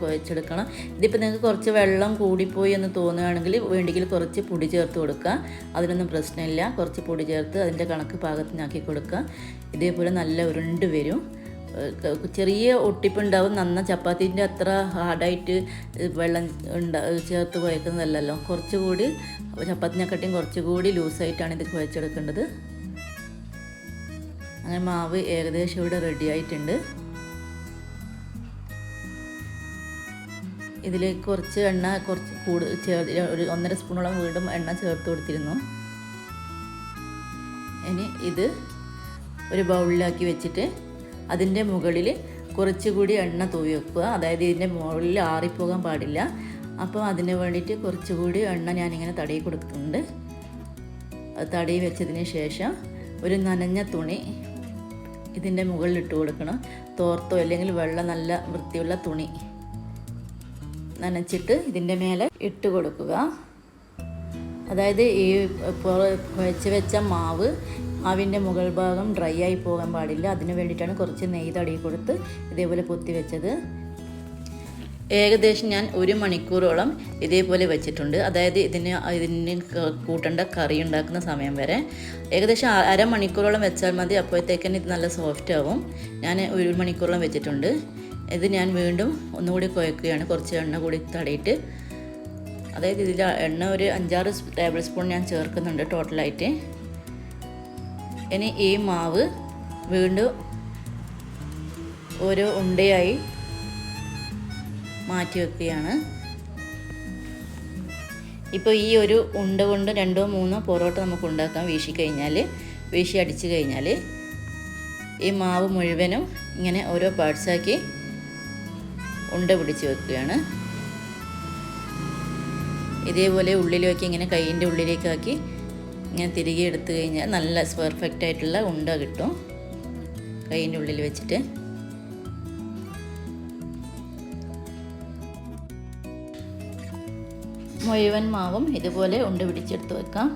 കുഴച്ചെടുക്കണം. ഇതിപ്പോൾ നിങ്ങൾക്ക് കുറച്ച് വെള്ളം കൂടിപ്പോയി എന്ന് തോന്നുകയാണെങ്കിൽ വേണ്ടെങ്കിൽ കുറച്ച് പൊടി ചേർത്ത് കൊടുക്കുക. അതിനൊന്നും പ്രശ്നമില്ല. കുറച്ച് പൊടി ചേർത്ത് അതിൻ്റെ കണക്ക് പാകത്തിനാക്കി കൊടുക്കുക. ഇതേപോലെ നല്ല ഉരുണ്ട് വരും. ചെറിയ ഒട്ടിപ്പുണ്ടാവും. നന്ന ചപ്പാത്തിൻ്റെ അത്ര ഹാർഡായിട്ട് വെള്ളം ചേർത്ത് കുഴക്കുന്നതല്ലല്ലോ. കുറച്ചുകൂടി ചപ്പാത്തിനെക്കാട്ടിയും കുറച്ചുകൂടി ലൂസായിട്ടാണ് ഇത് കുഴച്ചെടുക്കേണ്ടത്. അങ്ങനെ മാവ് ഏകദേശം ഇവിടെ റെഡി ആയിട്ടുണ്ട്. ഇതിലേക്ക് കുറച്ച് എണ്ണ ഒരു 1.5 സ്പൂണോളം വീണ്ടും എണ്ണ ചേർത്ത് കൊടുത്തിരുന്നു. ഇനി ഇത് ഒരു ബൗളിലാക്കി വെച്ചിട്ട് അതിൻ്റെ മുകളിൽ കുറച്ചുകൂടി എണ്ണ തൂവി വെക്കുക. അതായത് ഇതിൻ്റെ മുകളിൽ ആറിപ്പോകാൻ പാടില്ല. അപ്പോൾ അതിന് വേണ്ടിയിട്ട് കുറച്ചുകൂടി എണ്ണ ഞാനിങ്ങനെ തടയി കൊടുക്കുന്നുണ്ട്. അത് തടയി വെച്ചതിന് ശേഷം ഒരു നനഞ്ഞ തുണി ഇതിൻ്റെ മുകളിൽ ഇട്ട് കൊടുക്കണം. തോർത്തോ അല്ലെങ്കിൽ നല്ല വൃത്തിയുള്ള തുണി നനച്ചിട്ട് ഇതിൻ്റെ മേലെ ഇട്ട് കൊടുക്കുക. അതായത് ഈ കുഴച്ച് വെച്ച മാവിൻ്റെ മുകൾ ഭാഗം ഡ്രൈ ആയി പോകാൻ പാടില്ല. അതിന് വേണ്ടിയിട്ടാണ് കുറച്ച് നെയ്യ് തടയി കൊടുത്ത് ഇതേപോലെ പൊത്തി വെച്ചത്. ഏകദേശം ഞാൻ 1 മണിക്കൂറോളം ഇതേപോലെ വെച്ചിട്ടുണ്ട്. അതായത് ഇതിന് കൂട്ടേണ്ട കറി ഉണ്ടാക്കുന്ന സമയം വരെ ഏകദേശം 1/2 മണിക്കൂറോളം വെച്ചാൽ മതി. അപ്പോഴത്തേക്കന്നെ ഇത് നല്ല സോഫ്റ്റ് ആവും. ഞാൻ 1 മണിക്കൂറോളം വെച്ചിട്ടുണ്ട്. ഇത് ഞാൻ വീണ്ടും ഒന്നുകൂടി കുഴക്കുകയാണ്, കുറച്ച് എണ്ണ കൂടി തടയിട്ട്. അതായത് ഇതിൽ എണ്ണ ഒരു 5-6 ടേബിൾ സ്പൂൺ ഞാൻ ചേർക്കുന്നുണ്ട് ടോട്ടലായിട്ട്. ഇനി ഈ മാവ് വീണ്ടും ഓരോ ഉണ്ടയായി മാറ്റി വെക്കുകയാണ്. ഇപ്പോൾ ഈ ഒരു ഉണ്ട കൊണ്ട് 2-3 പൊറോട്ട നമുക്ക് ഉണ്ടാക്കാം. വീശി അടിച്ച് കഴിഞ്ഞാൽ ഈ മാവ് മുഴുവനും ഇങ്ങനെ ഓരോ പാർട്സാക്കി ഉണ്ട പിടിച്ച് വെക്കുകയാണ്. ഇതേപോലെ ഉള്ളിലേക്ക് ഇങ്ങനെ കൈയിൻ്റെ ഉള്ളിലേക്കാക്കി ഇങ്ങനെ തിരികെ എടുത്തു കഴിഞ്ഞാൽ നല്ല പെർഫെക്റ്റ് ആയിട്ടുള്ള ഉണ്ട കിട്ടും. കൈയിൻ്റെ ഉള്ളിൽ വെച്ചിട്ട് മുഴുവൻ മാവും ഇതുപോലെ ഉണ്ട പിടിച്ചെടുത്ത് വെക്കാം.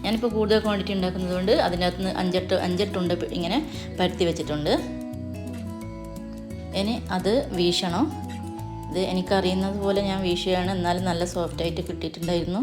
ഞാനിപ്പോൾ കൂടുതൽ ക്വാണ്ടിറ്റി ഉണ്ടാക്കുന്നത് കൊണ്ട് അതിനകത്ത് നിന്ന് 5-8 ഉണ്ട ഇങ്ങനെ പരത്തി വെച്ചിട്ടുണ്ട്. ഇനി അത് വീശണം. ഇത് എനിക്കറിയുന്നത് പോലെ ഞാൻ വീശുകയാണ്. എന്നാലും നല്ല സോഫ്റ്റായിട്ട് കിട്ടിയിട്ടുണ്ടായിരുന്നു.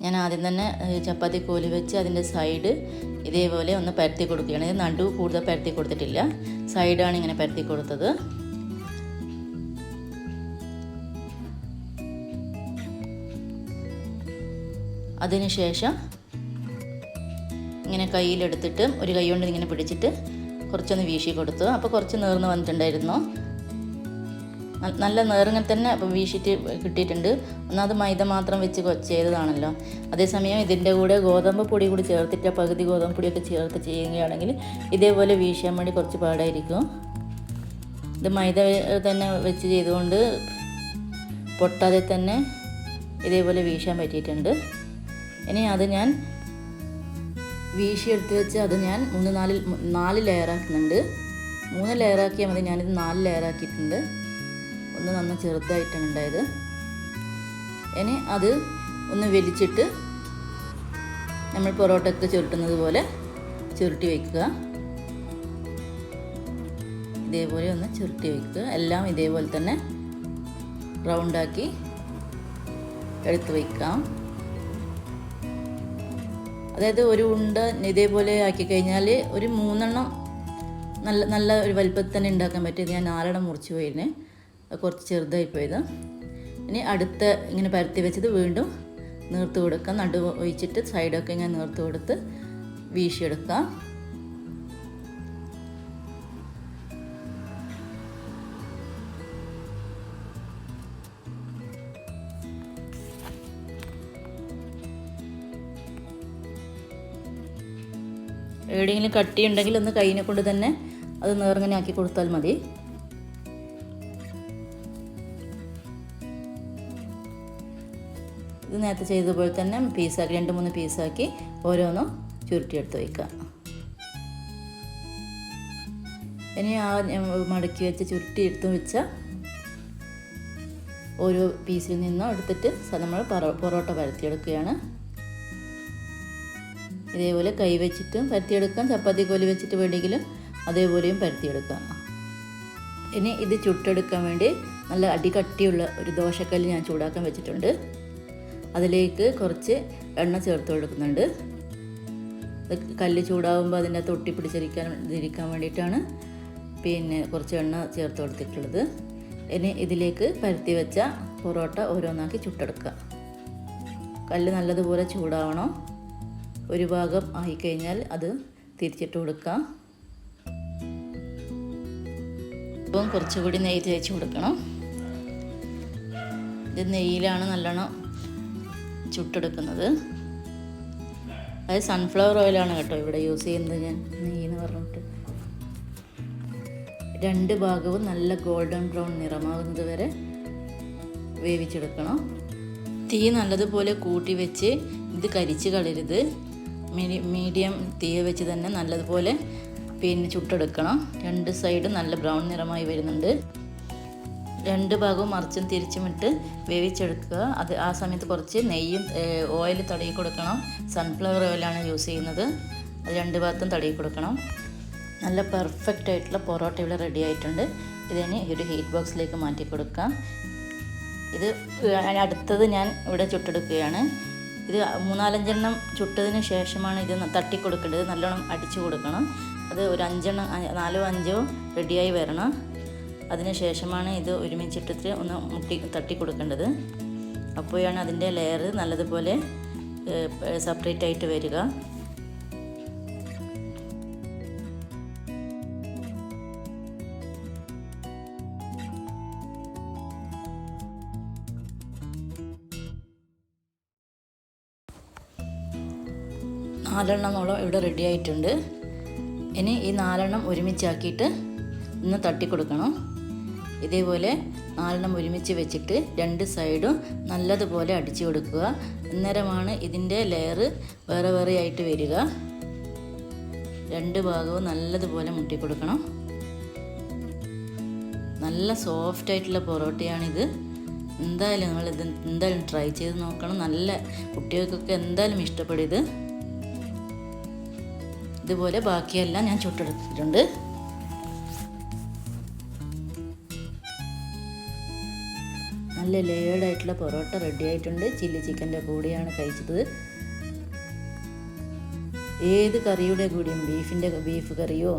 ഞാൻ ആദ്യം തന്നെ ചപ്പാത്തി കോലി വെച്ച് അതിൻ്റെ സൈഡ് ഇതേപോലെ ഒന്ന് പരത്തി കൊടുക്കുകയാണ്. ഇത് നടു കൂടുതൽ പരത്തി കൊടുത്തിട്ടില്ല, സൈഡാണ് ഇങ്ങനെ പരത്തി കൊടുത്തത്. അതിനുശേഷം ഇങ്ങനെ കയ്യിലെടുത്തിട്ട് ഒരു കൈ കൊണ്ട് ഇങ്ങനെ പിടിച്ചിട്ട് കുറച്ചൊന്ന് വീശി കൊടുത്തു. അപ്പോൾ കുറച്ച് നേർന്ന് വന്നിട്ടുണ്ടായിരുന്നു. നല്ല നേർങ്ങനെ തന്നെ അപ്പോൾ വീശിയിട്ട് കിട്ടിയിട്ടുണ്ട്. ഒന്നാമത് മൈദ മാത്രം വെച്ച് ചെയ്തതാണല്ലോ. അതേസമയം ഇതിൻ്റെ കൂടെ ഗോതമ്പ് പൊടി കൂടി ചേർത്തിട്ട് പകുതി ഗോതമ്പ് പൊടിയൊക്കെ ചേർത്ത് ചെയ്യുകയാണെങ്കിൽ ഇതേപോലെ വീശാൻ വേണ്ടി കുറച്ച് പാടായിരിക്കും. ഇത് മൈദ തന്നെ വെച്ച് ചെയ്തുകൊണ്ട് പൊട്ടാതെ തന്നെ ഇതേപോലെ വീശാൻ പറ്റിയിട്ടുണ്ട്. ഇനി അത് ഞാൻ വീശിയെടുത്ത് വെച്ച് അത് ഞാൻ 4 ലെയറാക്കുന്നുണ്ട്. 3 ലെയറാക്കിയാൽ മതി. ഞാനിത് 4 ലെയറാക്കിയിട്ടുണ്ട്. ഒന്ന് നന്ന ചെറുതായിട്ടാണ് ഉണ്ടായത്. ഇനി അത് ഒന്ന് വലിച്ചിട്ട് നമ്മൾ പൊറോട്ടയ്ക്ക് ചുരുട്ടുന്നത് പോലെ ചുരുട്ടി വയ്ക്കുക. ഇതേപോലെ ഒന്ന് ചുരുട്ടി വയ്ക്കുക. എല്ലാം ഇതേപോലെ തന്നെ റൗണ്ടാക്കി എടുത്ത് വയ്ക്കാം. അതായത് ഒരു ഉണ്ട ഇതേപോലെ ആക്കി കഴിഞ്ഞാൽ ഒരു 3 എണ്ണം നല്ല ഒരു വലുപ്പത്തിൽ തന്നെ ഉണ്ടാക്കാൻ പറ്റും. ഞാൻ 4 എണ്ണം മുറിച്ച് പോയിരുന്നു, കുറച്ച് ചെറുതായി പോയത്. ഇനി അടുത്ത ഇങ്ങനെ പരത്തി വെച്ചത് വീണ്ടും നീർത്ത് കൊടുക്കുക. നടു ഒഴിച്ചിട്ട് സൈഡൊക്കെ ഇങ്ങനെ നീർത്ത് കൊടുത്ത് വീശിയെടുക്കുക. എവിടെയെങ്കിലും കട്ടിയുണ്ടെങ്കിൽ ഒന്ന് കൈയിനെ കൊണ്ട് തന്നെ അത് നേർങ്ങനെ ആക്കി കൊടുത്താൽ മതി. ഇത് നേരത്തെ ചെയ്തതുപോലെ തന്നെ പീസാക്കി 2-3 പീസാക്കി ഓരോന്നും ചുരുട്ടിയെടുത്ത് വയ്ക്കുക. ഇനി ആ മടക്കി വെച്ച് ചുരുട്ടിയെടുത്ത് വെച്ച ഓരോ പീസിൽ നിന്നും എടുത്തിട്ട് നമ്മൾ പൊറോട്ട പരത്തിയെടുക്കുകയാണ്. ഇതേപോലെ കൈ വെച്ചിട്ടും പരത്തിയെടുക്കാം, ചപ്പാത്തി കോലി വെച്ചിട്ട് വേണമെങ്കിലും അതേപോലെയും പരത്തിയെടുക്കാം. ഇനി ഇത് ചുട്ടെടുക്കാൻ വേണ്ടി നല്ല അടികട്ടിയുള്ള ഒരു ദോശക്കല്ല് ഞാൻ ചൂടാക്കാൻ വെച്ചിട്ടുണ്ട്. അതിലേക്ക് കുറച്ച് എണ്ണ ചേർത്ത് കൊടുക്കുന്നുണ്ട്. കല്ല് ചൂടാകുമ്പോൾ അതിൻ്റെ ഒട്ടിപ്പിടിച്ചിരിക്കാൻ വേണ്ടിയിട്ടാണ് കുറച്ച് എണ്ണ ചേർത്ത് കൊടുത്തിട്ടുള്ളത്. ഇനി ഇതിലേക്ക് പരത്തി വെച്ച പൊറോട്ട ഓരോന്നാക്കി ചുട്ടെടുക്കുക. കല്ല് നല്ലതുപോലെ ചൂടാവണം. ഒരു ഭാഗം ആയിക്കഴിഞ്ഞാൽ അത് തിരിച്ചിട്ട് കൊടുക്കുക. ഇപ്പം കുറച്ചുകൂടി നെയ്യ് തേച്ച് കൊടുക്കണം. ഇത് നെയ്യിലാണ് നല്ലോണം ചുട്ടെടുക്കുന്നത്. അത് സൺഫ്ലവർ ഓയിലാണ് കേട്ടോ ഇവിടെ യൂസ് ചെയ്യുന്നത് ഞാൻ, നെയ്യെന്ന് പറഞ്ഞിട്ട്. 2 ഭാഗവും നല്ല ഗോൾഡൻ ബ്രൗൺ നിറമാകുന്നത് വരെ വേവിച്ചെടുക്കണം. തീ നല്ലതുപോലെ കൂട്ടി വെച്ച് ഇത് കരിച്ച് കളയരുത്. മീഡിയം തീ വെച്ച് തന്നെ നല്ലതുപോലെ ചുട്ടെടുക്കണം. 2 സൈഡും നല്ല ബ്രൗൺ നിറമായി വരുന്നുണ്ട്. 2 ഭാഗവും മറിച്ചും തിരിച്ചുമിട്ട് വേവിച്ചെടുക്കുക. ആ സമയത്ത് കുറച്ച് നെയ്യും ഓയിൽ തടവി കൊടുക്കണം. സൺഫ്ലവർ ഓയിലാണ് യൂസ് ചെയ്യുന്നത്. അത് 2 ഭാഗത്തും തടവി കൊടുക്കണം. നല്ല പെർഫെക്റ്റ് ആയിട്ടുള്ള പൊറോട്ട ഇവിടെ റെഡി ആയിട്ടുണ്ട്. ഇതിന് ഒരു ഹീറ്റ് ബോക്സിലേക്ക് മാറ്റി കൊടുക്കാം. ഇത് അടുത്തത് ഞാൻ ഇവിടെ ചുട്ടെടുക്കുകയാണ്. ഇത് 3-4 എണ്ണം ചുട്ടതിന് ശേഷമാണ് ഇത് തട്ടി കൊടുക്കേണ്ടത്. നല്ലോണം അടിച്ചു കൊടുക്കണം. അത് ഒരു 5 എണ്ണം 4-5 റെഡിയായി വരണം. അതിന് ശേഷമാണ് ഇത് ഒരുമിച്ചിട്ടിട്ട് ഒന്ന് തട്ടി കൊടുക്കേണ്ടത്. അപ്പോഴാണ് അതിൻ്റെ ലെയർ നല്ലതുപോലെ സെപ്പറേറ്റ് ആയിട്ട് വരിക. നാലെണ്ണമോളം ഇവിടെ റെഡി ആയിട്ടുണ്ട്. ഇനി ഈ 4 എണ്ണം ഒരുമിച്ചാക്കിയിട്ട് ഒന്ന് തട്ടി കൊടുക്കണം. ഇതേപോലെ 4 എണ്ണം ഒരുമിച്ച് വെച്ചിട്ട് 2 സൈഡും നല്ലതുപോലെ അടിച്ചു കൊടുക്കുക. അന്നേരമാണ് ഇതിൻ്റെ ലെയർ വേറെ വേറെ ആയിട്ട് വരിക. 2 ഭാഗവും നല്ലതുപോലെ മുട്ടി കൊടുക്കണം. നല്ല സോഫ്റ്റ് ആയിട്ടുള്ള പൊറോട്ടയാണിത്. എന്തായാലും നിങ്ങളിത് എന്തായാലും ട്രൈ ചെയ്ത് നോക്കണം. നല്ല കുട്ടികൾക്കൊക്കെ എന്തായാലും ഇഷ്ടപ്പെടും ഇത്. ഇതുപോലെ ബാക്കിയെല്ലാം ഞാൻ ചുട്ടെടുത്തിട്ടുണ്ട്. നല്ല ലേയേർഡായിട്ടുള്ള പൊറോട്ട റെഡി ആയിട്ടുണ്ട്. ചില്ലി ചിക്കൻ്റെ കൂടെയാണ് കഴിച്ചത്. ഏത് കറിയുടെ കൂടിയും ബീഫ് കറിയോ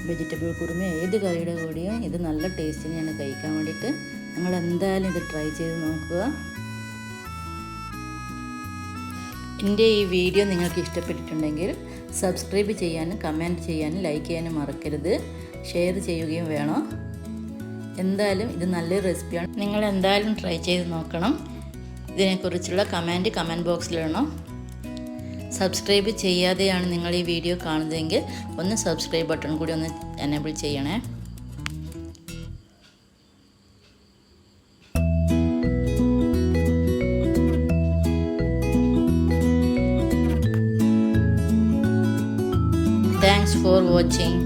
വെജിറ്റബിൾ കുറുമയോ ഏത് കറിയുടെ കൂടിയും ഇത് നല്ല ടേസ്റ്റിനെയാണ് കഴിക്കാൻ വേണ്ടിയിട്ട്. നിങ്ങൾ എന്തായാലും ഇത് ട്രൈ ചെയ്ത് നോക്കുക. എൻ്റെ ഈ വീഡിയോ നിങ്ങൾക്ക് ഇഷ്ടപ്പെട്ടിട്ടുണ്ടെങ്കിൽ സബ്സ്ക്രൈബ് ചെയ്യാനും കമൻറ്റ് ചെയ്യാനും ലൈക്ക് ചെയ്യാനും മറക്കരുത്. ഷെയർ ചെയ്യുകയും വേണം. എന്തായാലും ഇത് നല്ലൊരു റെസിപ്പിയാണ്. നിങ്ങൾ എന്തായാലും ട്രൈ ചെയ്ത് നോക്കണം. ഇതിനെക്കുറിച്ചുള്ള കമൻറ്റ് ബോക്സിലിടണം. സബ്സ്ക്രൈബ് ചെയ്യാതെയാണ് നിങ്ങൾ ഈ വീഡിയോ കാണുന്നതെങ്കിൽ ഒന്ന് സബ്സ്ക്രൈബ് ബട്ടൺ കൂടി ഒന്ന് എനേബിൾ ചെയ്യണേ. Thanks for watching.